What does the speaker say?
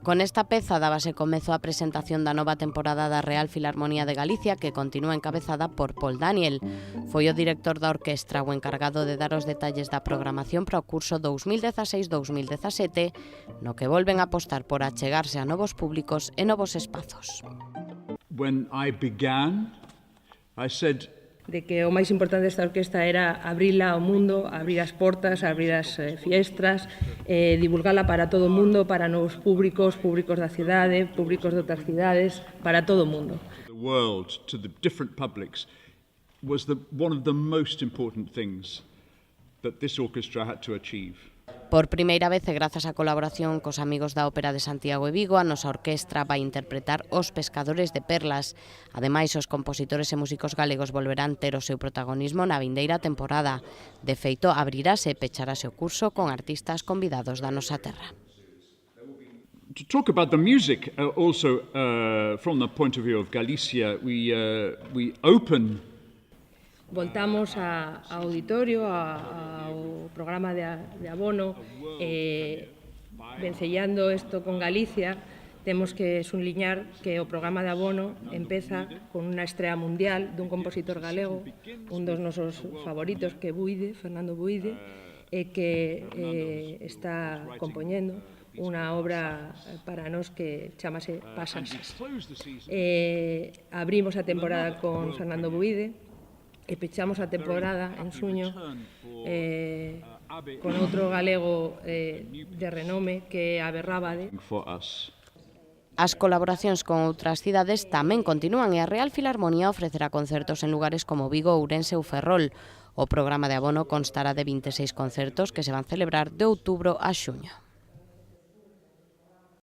Con esta peza dábase comezo á presentación da nova temporada da Real Filarmonía de Galicia, que continúa encabezada por Paul Daniel. Foi o director da orquestra o encargado de dar os detalles da programación para o curso 2016-2017, no que volven a apostar por achegarse a novos públicos e novos espazos. When I began, I said de que o máis importante desta orquesta era abrila ao mundo, abrir as portas, abrir as fiestras, divulgala para todo o mundo, para novos públicos, públicos da cidade, públicos de outras cidades, para todo o mundo. The world to the different publics was one of the most important things that this orchestra had to achieve. Por primeira vez e grazas á colaboración cos amigos da Ópera de Santiago e Vigo, a nosa orquestra vai interpretar Os Pescadores de Perlas. Ademais, os compositores e músicos galegos volverán ter o seu protagonismo na vindeira temporada. De feito, abrirase e pecharase o curso con artistas convidados da nosa terra. To talk about the music, also from the point of view of Galicia, we open. Voltamos ao auditorio, ao programa de abono, vencellando isto con Galicia. Temos que sublinhar que o programa de abono empeza con unha estrela mundial dun compositor galego, un dos nosos favoritos, que é Buide, Fernando Buide, e que está compoñendo unha obra para nós que chamase Pasasas. Abrimos a temporada con Fernando Buide, e pechamos a temporada en xuño con outro galego de renome que é Abe Rábade. As colaboracións con outras cidades tamén continúan e a Real Filarmonía ofrecerá concertos en lugares como Vigo, Ourense ou Ferrol. O programa de abono constará de 26 concertos que se van celebrar de outubro a xuño.